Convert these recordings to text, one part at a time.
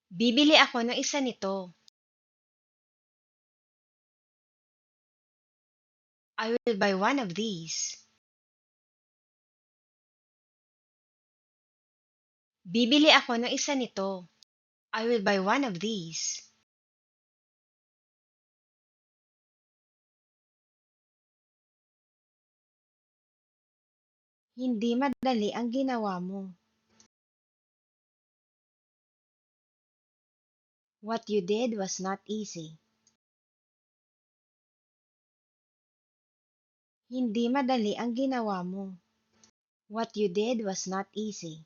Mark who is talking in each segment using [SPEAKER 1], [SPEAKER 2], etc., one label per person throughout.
[SPEAKER 1] Bibili ako ng isa nito. I will buy one of these. Bibili ako ng isa nito. I will buy one of these. Hindi madali ang ginawa mo. What you did was not easy. Hindi madali ang ginawa mo. What you did was not easy.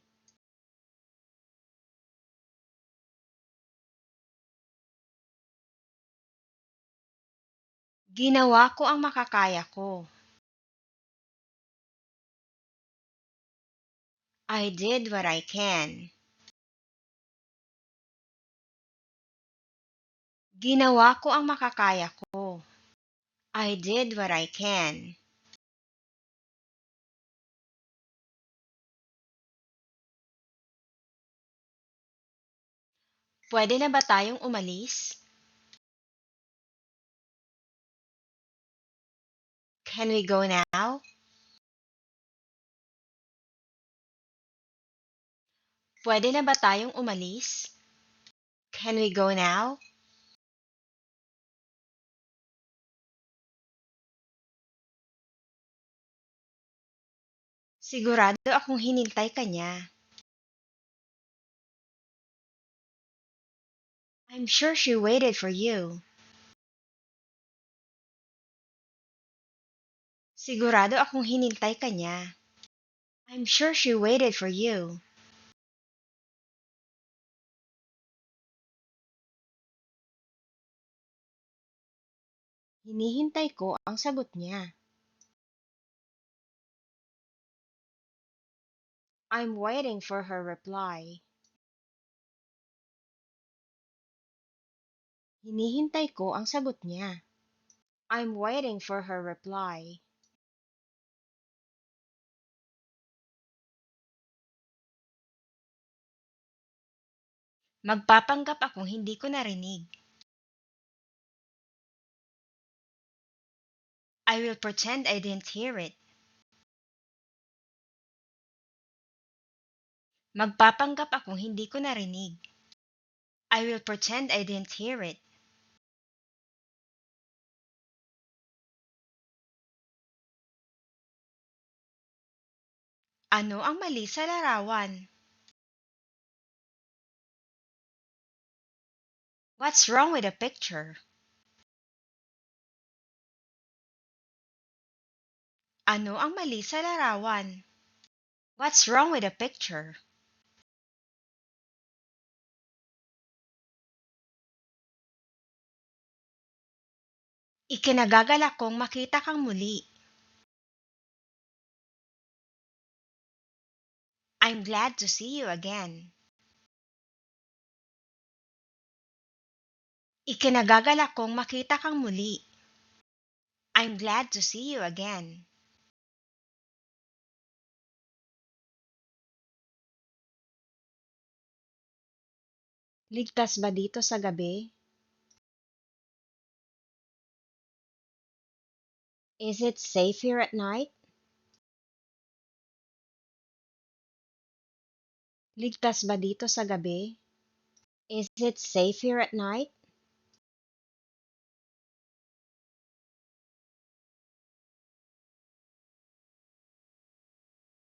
[SPEAKER 1] Ginawa ko ang makakaya ko. I did what I can. Ginawa ko ang makakaya ko. I did what I can. Pwede na ba tayong umalis? Can we go now? Pwede na ba tayong umalis? Can we go now? Sigurado akong hinintay ka niya. I'm sure she waited for you. Sigurado akong hinintay ka niya. I'm sure she waited for you. Hinihintay ko ang sagot niya. I'm waiting for her reply. Hinihintay ko ang sagot niya. I'm waiting for her reply. Magpapanggap akong hindi ko narinig. I will pretend I didn't hear it. Magpapanggap akong hindi ko narinig. I will pretend I didn't hear it. Ano ang mali sa larawan? What's wrong with the picture? Ano ang mali sa larawan? What's wrong with the picture? Ikinagagalak kong makita kang muli. I'm glad to see you again. Ikinagagalak kong makita kang muli. I'm glad to see you again. Ligtas ba dito sa gabi? Is it safe here at night? Ligtas ba dito sa gabi? Is it safe here at night?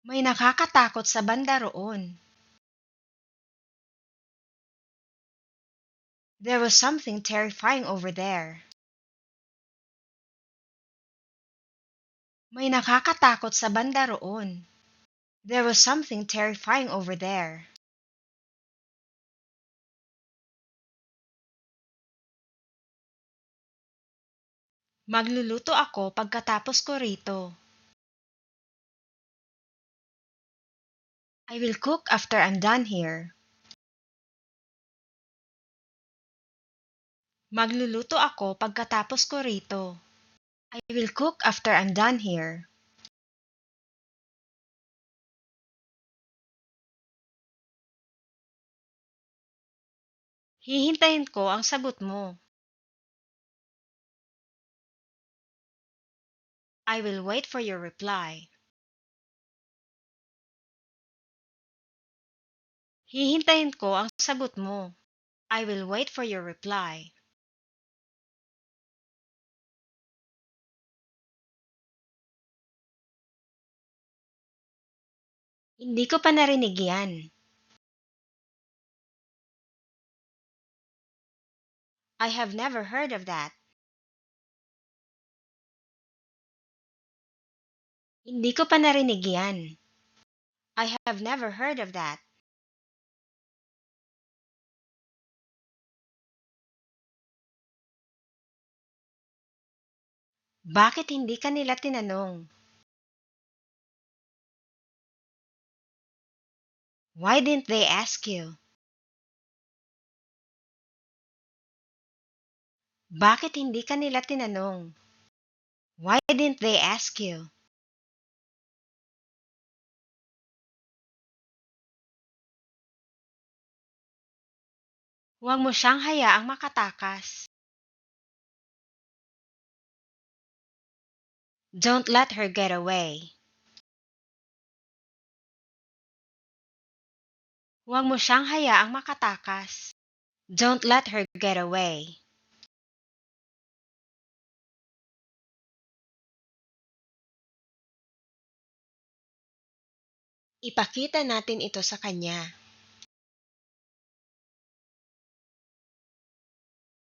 [SPEAKER 1] May nakakatakot sa banda roon. There was something terrifying over there. May nakakatakot sa banda roon. There was something terrifying over there. Magluluto ako pagkatapos ko rito. I will cook after I'm done here. Magluluto ako pagkatapos ko rito. I will cook after I'm done here. Hihintayin ko ang sagot mo. I will wait for your reply. Hihintayin ko ang sagot mo. I will wait for your reply. Hindi ko pa narinig yan. I have never heard of that. Hindi ko pa narinig yan. I have never heard of that. Bakit hindi ka nila tinanong? Why didn't they ask you? Bakit hindi ka nila tinanong? Why didn't they ask you? Huwag mo siyang hayaang makatakas. Don't let her get away. Huwag mo siyang hayaang makatakas. Don't let her get away. Ipakita natin ito sa kanya.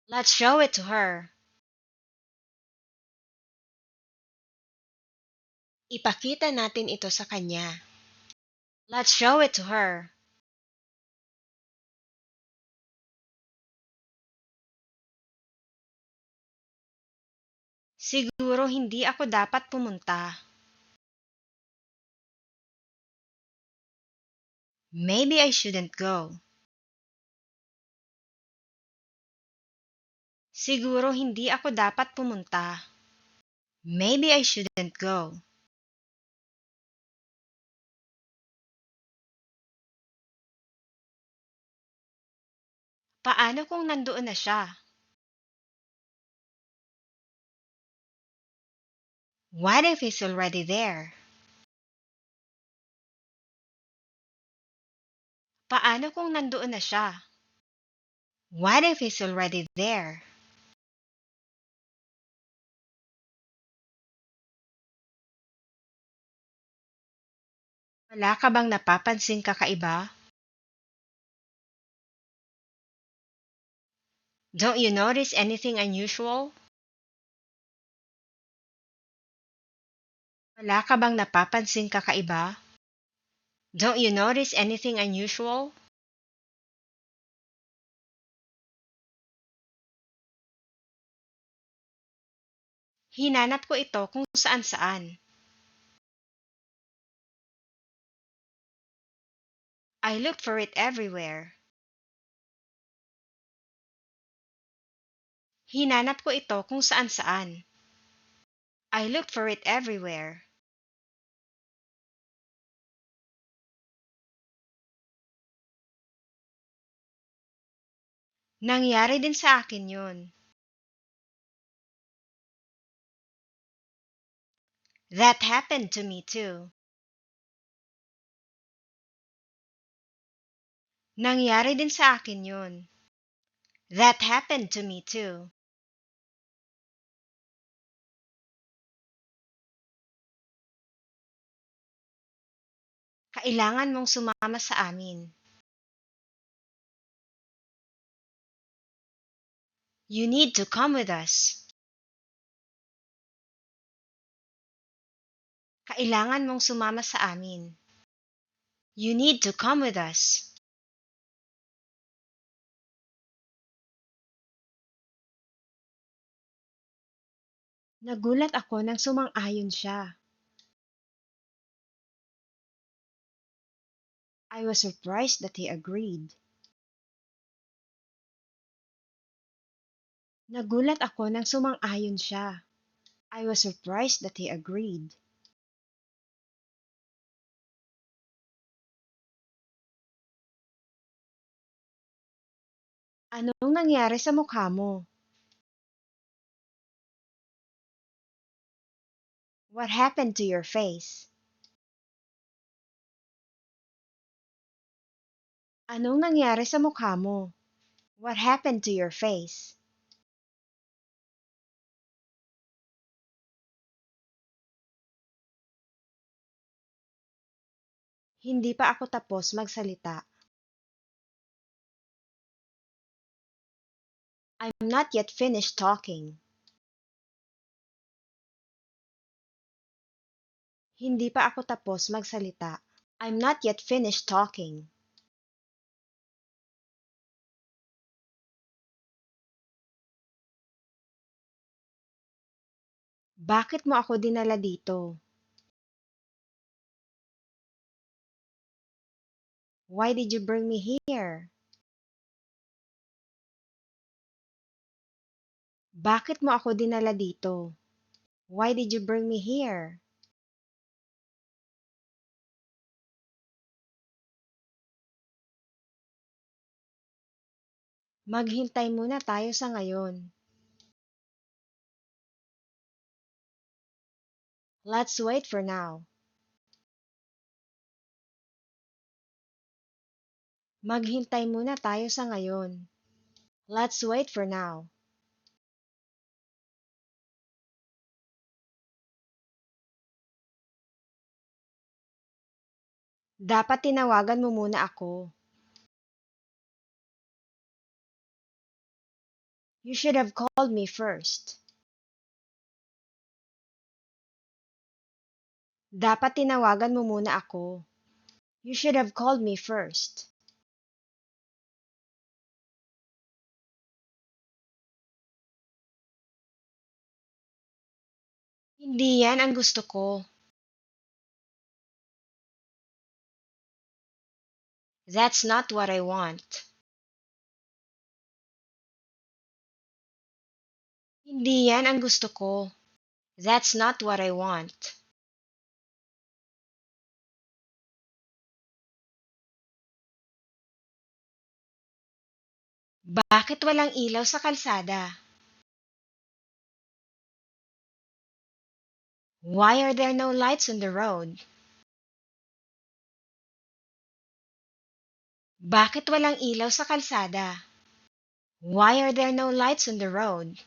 [SPEAKER 1] Let's show it to her. Ipakita natin ito sa kanya. Let's show it to her. Siguro hindi ako dapat pumunta. Maybe I shouldn't go. Siguro hindi ako dapat pumunta. Maybe I shouldn't go. Paano kung nandoon na siya? What if he's already there? Paano kung nandoon na siya? What if he's already there? Wala ka bang napapansing kakaiba? Don't you notice anything unusual? Wala ka bang napapansing kakaiba? Don't you notice anything unusual? Hinanap ko ito kung saan-saan. I looked for it everywhere. Hinanap ko ito kung saan-saan. I looked for it everywhere. Nangyari din sa akin yun. That happened to me too. Nangyari din sa akin yun. That happened to me too. Kailangan mong sumama sa amin. You need to come with us. Kailangan mong sumama sa amin. You need to come with us. Nagulat ako nang sumang-ayon siya. I was surprised that he agreed. Nagulat ako nang sumang-ayon siya. I was surprised that he agreed. Anong nangyari sa mukha mo? What happened to your face? Anong nangyari sa mukha mo? What happened to your face? Hindi pa ako tapos magsalita. I'm not yet finished talking. Hindi pa ako tapos magsalita. I'm not yet finished talking. Bakit mo ako dinala dito? Why did you bring me here? Bakit mo ako dinala dito? Why did you bring me here? Maghintay muna tayo sa ngayon. Let's wait for now. Maghintay muna tayo sa ngayon. Let's wait for now. Dapat tinawagan mo muna ako. You should have called me first. Dapat tinawagan mo muna ako. You should have called me first. Hindi yan ang gusto ko. That's not what I want. Hindi yan ang gusto ko. That's not what I want. Bakit walang ilaw sa kalsada? Why are there no lights on the road? Bakit walang ilaw sa kalsada? Why are there no lights on the road?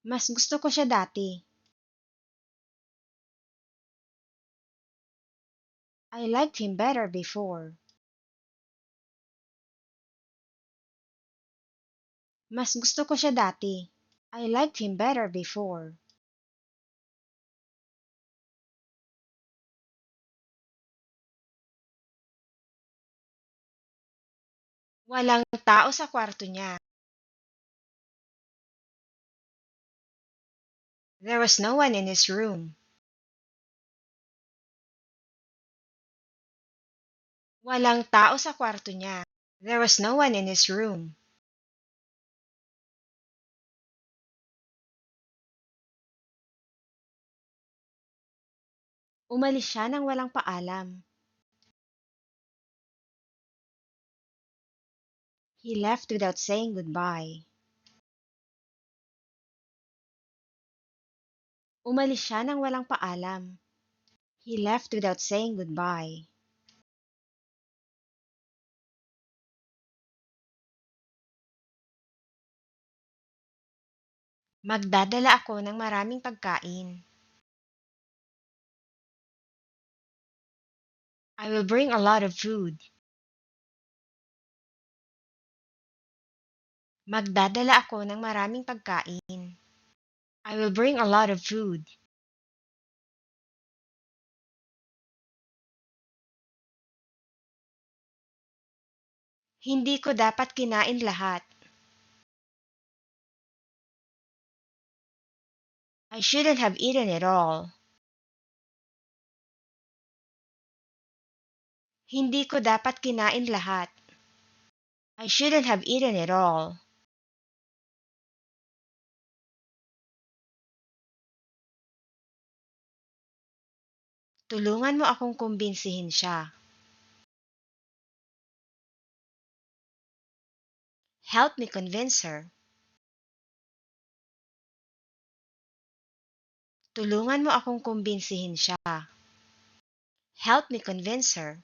[SPEAKER 1] Mas gusto ko siya dati. I liked him better before. Mas gusto ko siya dati. I liked him better before. Walang tao sa kwarto niya. There was no one in his room. Walang tao sa kwarto niya. There was no one in his room. Umalis siya nang walang paalam. He left without saying goodbye. Umalis siya nang walang paalam. He left without saying goodbye. Magdadala ako ng maraming pagkain. I will bring a lot of food. Magdadala ako ng maraming pagkain. I will bring a lot of food. Hindi ko dapat kinain lahat. I shouldn't have eaten it all. Hindi ko dapat kinain lahat. I shouldn't have eaten it all. Tulungan mo akong kumbinsihin siya. Help me convince her. Tulungan mo akong kumbinsihin siya. Help me convince her.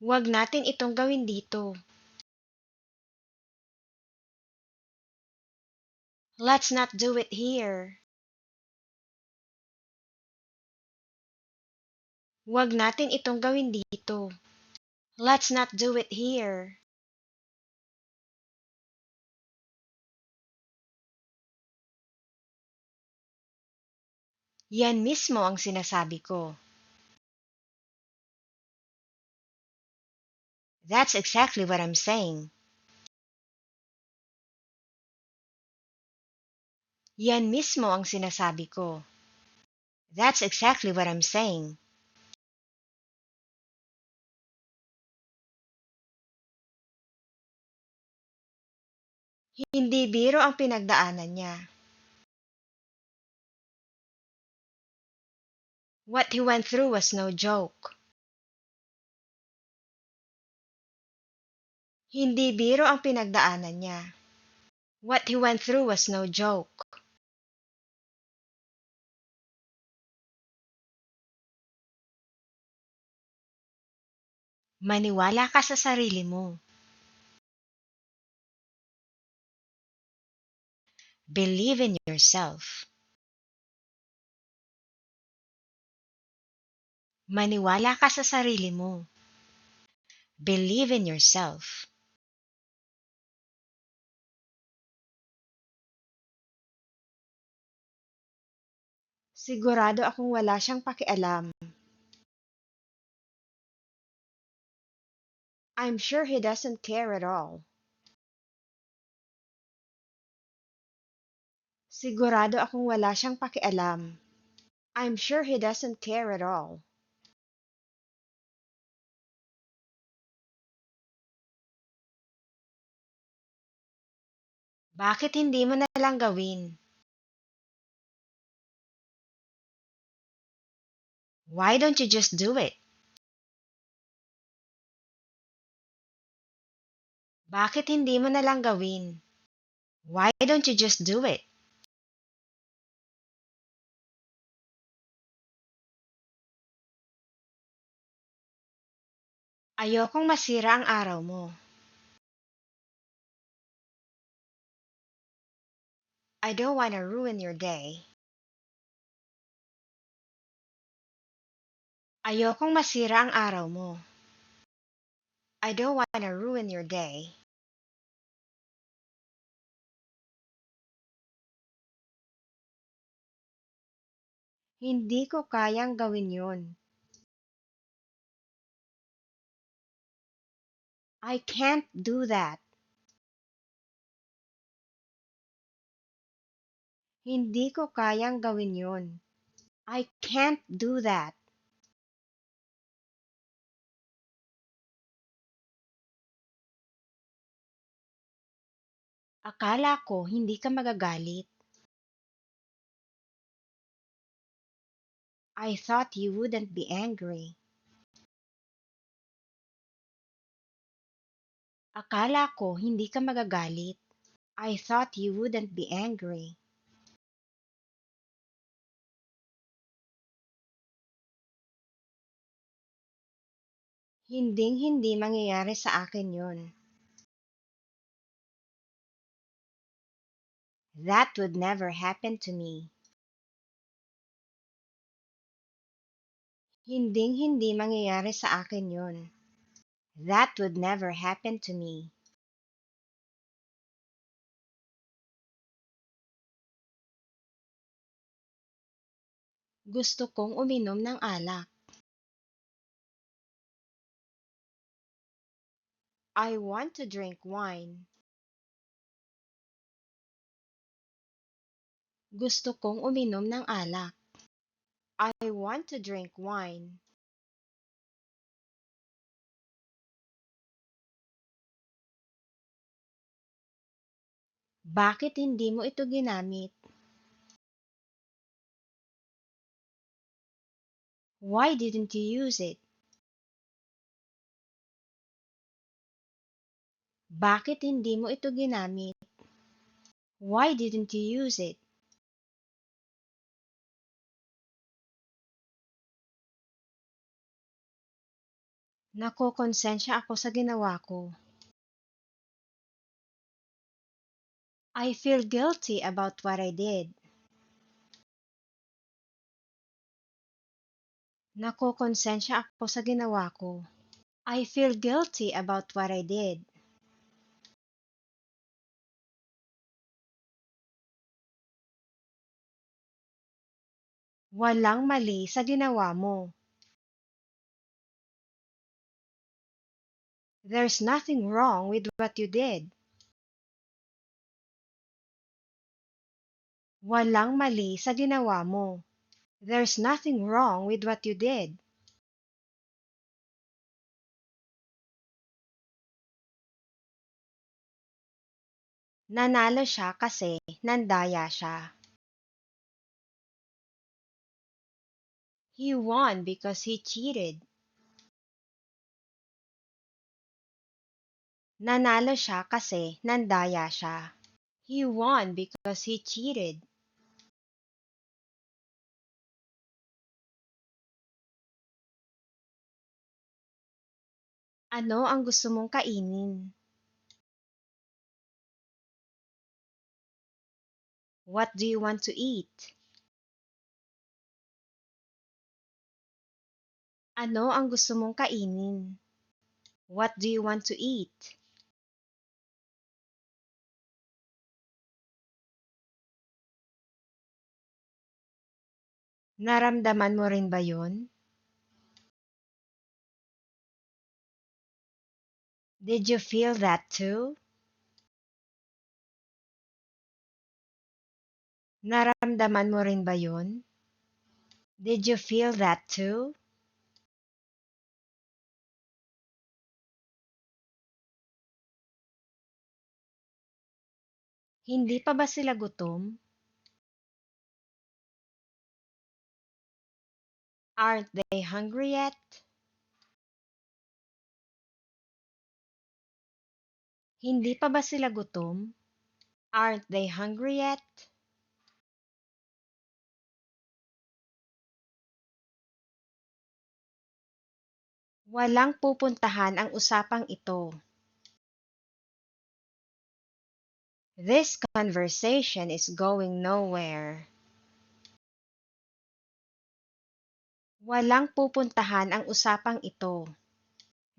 [SPEAKER 1] Huwag natin itong gawin dito. Let's not do it here. Huwag natin itong gawin dito. Let's not do it here. Yan mismo ang sinasabi ko. That's exactly what I'm saying. Yan mismo ang sinasabi ko. That's exactly what I'm saying. Hindi biro ang pinagdaanan niya. What he went through was no joke. Hindi biro ang pinagdaanan niya. What he went through was no joke. Maniwala ka sa sarili mo. Believe in yourself. Maniwala ka sa sarili mo. Believe in yourself. Sigurado akong wala siyang pakialam. I'm sure he doesn't care at all. Sigurado akong wala siyang pakialam. I'm sure he doesn't care at all. Bakit hindi mo na lang gawin? Why don't you just do it? Bakit hindi mo na lang gawin? Why don't you just do it? Ayokong masira ang araw mo. I don't wanna ruin your day. Ayokong masira ang araw mo. I don't wanna ruin your day. Hindi ko kayang gawin yun. I can't do that. Hindi ko kayang gawin yun. I can't do that. Akala ko hindi ka magagalit. I thought you wouldn't be angry. Akala ko hindi ka magagalit. I thought you wouldn't be angry. Hinding-hindi mangyayari sa akin yun. That would never happen to me. Hinding-hindi mangyayari sa akin yun. That would never happen to me. Gusto kong uminom ng alak. I want to drink wine. Gusto kong uminom ng alak. I want to drink wine. Bakit hindi mo ito ginamit? Why didn't you use it? Bakit hindi mo ito ginamit? Why didn't you use it? Nakokonsensya ako sa ginawa ko. I feel guilty about what I did. Nakokonsensya ako sa ginawa ko. I feel guilty about what I did. Walang mali sa ginawa mo. There's nothing wrong with what you did. Walang mali sa ginawa mo. There's nothing wrong with what you did. Nanalo siya kasi nandaya siya. He won because he cheated. Nanalo siya kasi nandaya siya. He won because he cheated. Ano ang gusto mong kainin? What do you want to eat? Ano ang gusto mong kainin? What do you want to eat? Naramdaman mo rin ba yun? Did you feel that too? Naramdaman mo rin ba yun? Did you feel that too? Hindi pa ba sila gutom? Aren't they hungry yet? Hindi pa ba sila gutom? Aren't they hungry yet? Walang pupuntahan ang usapang ito. This conversation is going nowhere. Walang pupuntahan ang usapang ito.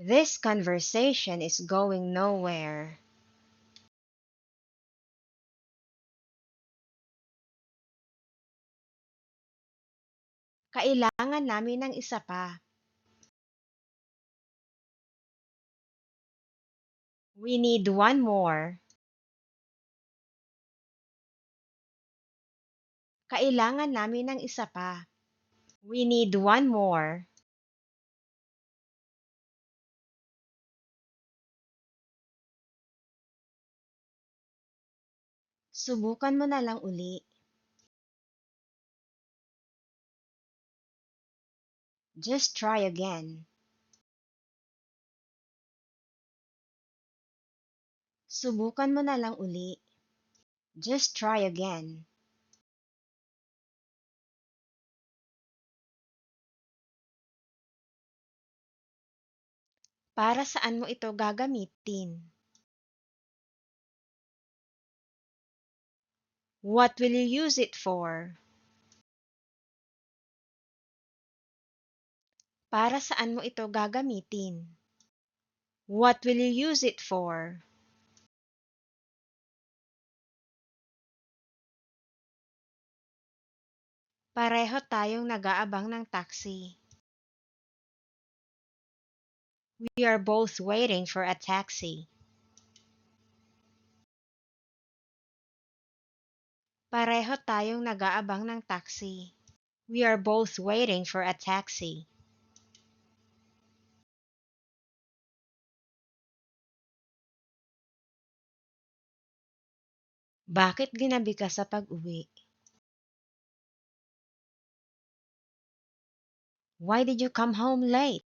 [SPEAKER 1] This conversation is going nowhere. Kailangan namin ng isa pa. We need one more. Kailangan namin ng isa pa. We need one more. Subukan mo na lang uli. Just try again. Subukan mo na lang uli. Just try again. Para saan mo ito gagamitin? What will you use it for? Para saan mo ito gagamitin? What will you use it for? Pareho tayong nag-aabang ng taxi. We are both waiting for a taxi. Pareho tayong nag-aabang ng taxi. We are both waiting for a taxi. Bakit ginabi ka sa pag-uwi? Why did you come home late?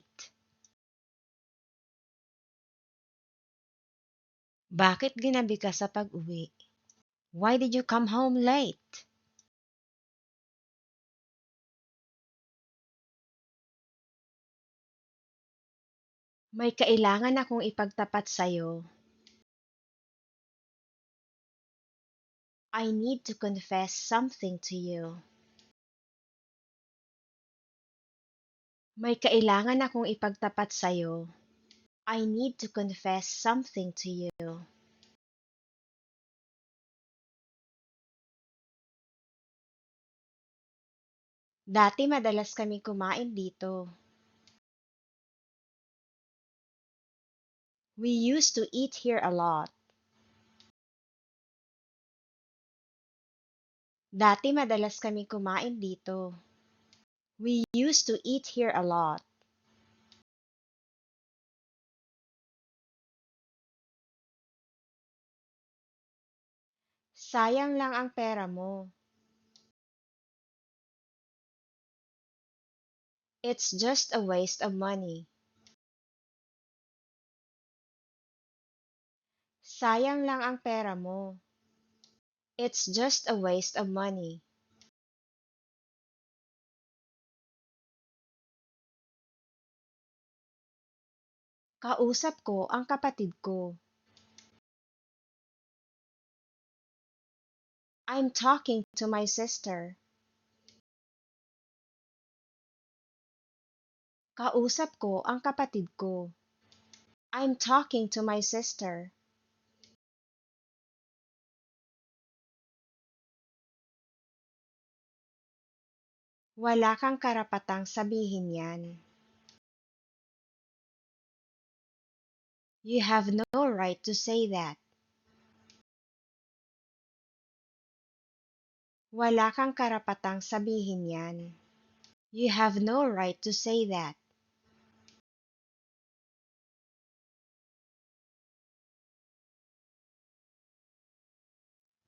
[SPEAKER 1] Bakit ginabi ka sa pag-uwi? Why did you come home late? May kailangan akong ipagtapat sa'yo. I need to confess something to you. May kailangan akong ipagtapat sa'yo. I need to confess something to you. Dati madalas kami kumain dito. We used to eat here a lot. Dati madalas kami kumain dito. We used to eat here a lot. Sayang lang ang pera mo. It's just a waste of money. Sayang lang ang pera mo. It's just a waste of money. Kausap ko ang kapatid ko. I'm talking to my sister. Kausap ko ang kapatid ko. I'm talking to my sister. Wala kang karapatang sabihin yan. You have no right to say that. Wala kang karapatang sabihin yan. You have no right to say that.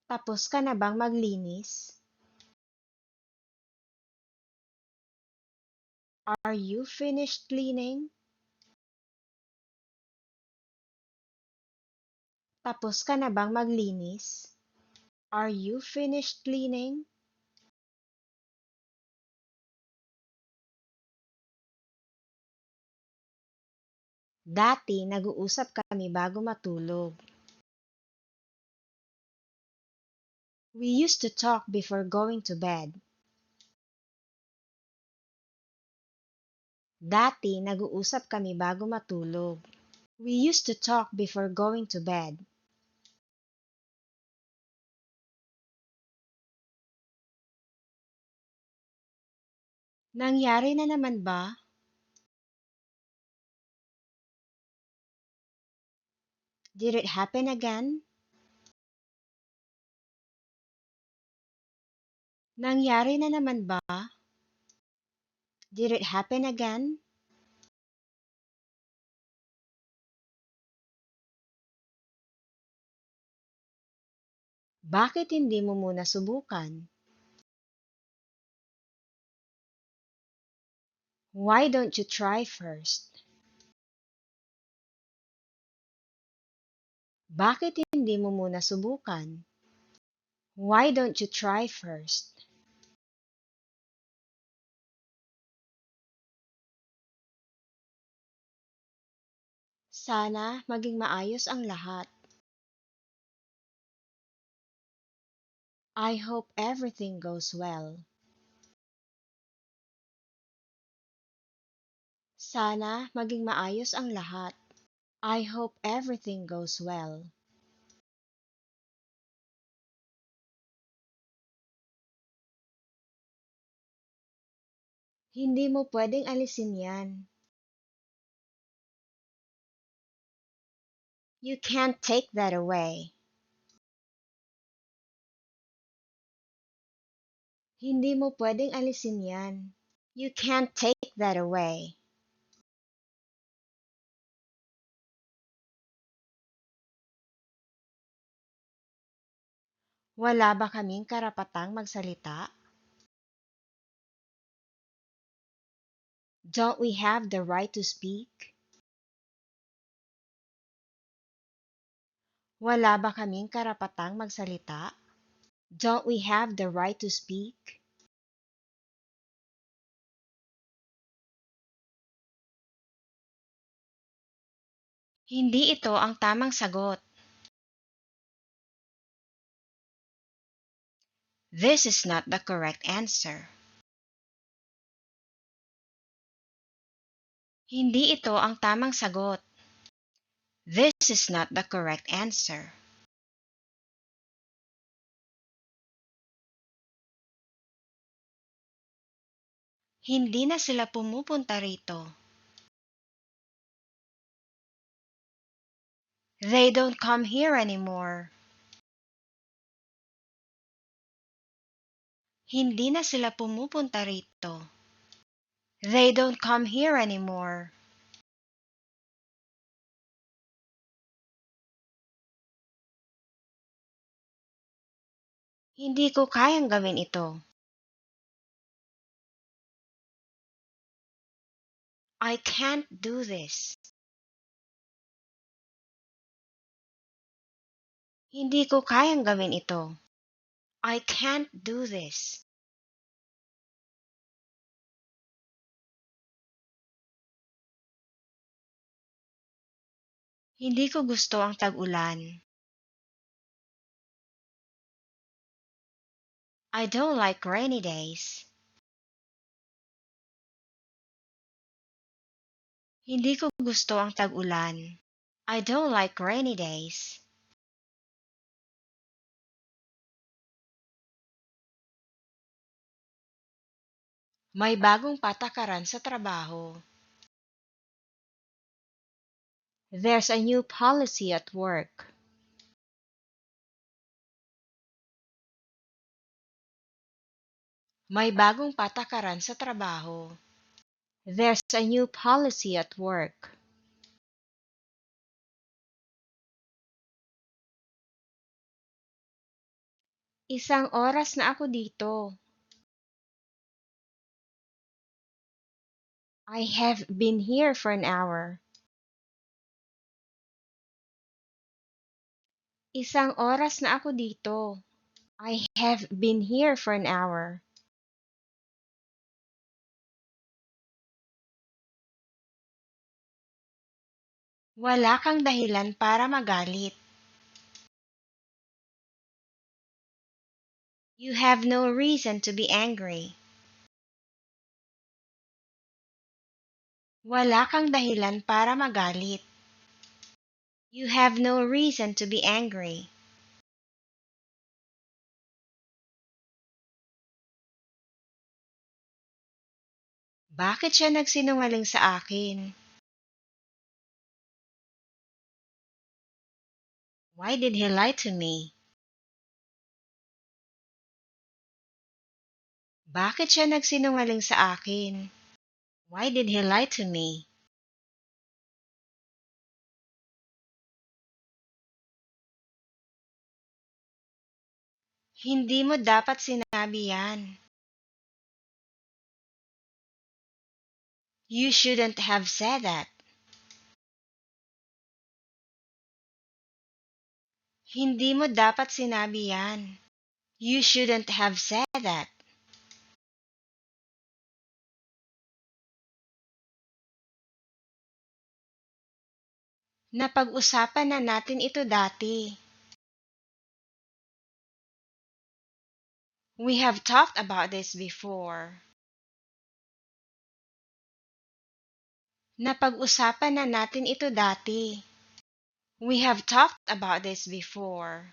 [SPEAKER 1] Tapos ka na bang maglinis? Are you finished cleaning? Tapos ka na bang maglinis? Are you finished cleaning? Dati nag-uusap kami bago matulog. We used to talk before going to bed. Dati nag-uusap kami bago matulog. We used to talk before going to bed. Nangyari na naman ba? Did it happen again? Nangyari na naman ba? Did it happen again? Bakit hindi mo muna subukan? Why don't you try first? Bakit hindi mo muna subukan? Why don't you try first? Sana maging maayos ang lahat. I hope everything goes well. Sana maging maayos ang lahat. I hope everything goes well. Hindi mo pwedeng alisin yan. You can't take that away. Hindi mo pwedeng alisin yan. You can't take that away. Wala ba kaming karapatang magsalita? Don't we have the right to speak? Wala ba kaming karapatang magsalita? Don't we have the right to speak? Hindi ito ang tamang sagot. This is not the correct answer. Hindi ito ang tamang sagot. This is not the correct answer. Hindi na sila pumupunta rito. They don't come here anymore. Hindi na sila pumupunta rito. They don't come here anymore. Hindi ko kayang gawin ito. I can't do this. Hindi ko kayang gawin ito. I can't do this. Hindi ko gusto ang tag-ulan. I don't like rainy days. Hindi ko gusto ang tag-ulan. I don't like rainy days. May bagong patakaran sa trabaho. There's a new policy at work. May bagong patakaran sa trabaho. There's a new policy at work. Isang oras na ako dito. I have been here for an hour. Isang oras na ako dito. I have been here for an hour. Wala kang dahilan para magalit. You have no reason to be angry. Wala kang dahilan para magalit. You have no reason to be angry. Bakit siya nagsinungaling sa akin? Why did he lie to me? Bakit siya nagsinungaling sa akin? Why did he lie to me? Hindi mo dapat sinabi yan. You shouldn't have said that. Hindi mo dapat sinabi yan. You shouldn't have said that. Napag-usapan na natin ito dati. We have talked about this before. Napag-usapan na natin ito dati. We have talked about this before.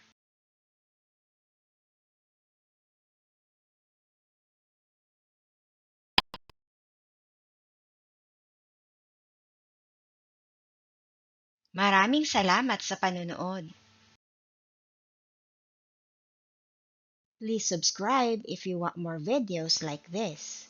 [SPEAKER 1] Maraming salamat sa panonood. Please subscribe if you want more videos like this.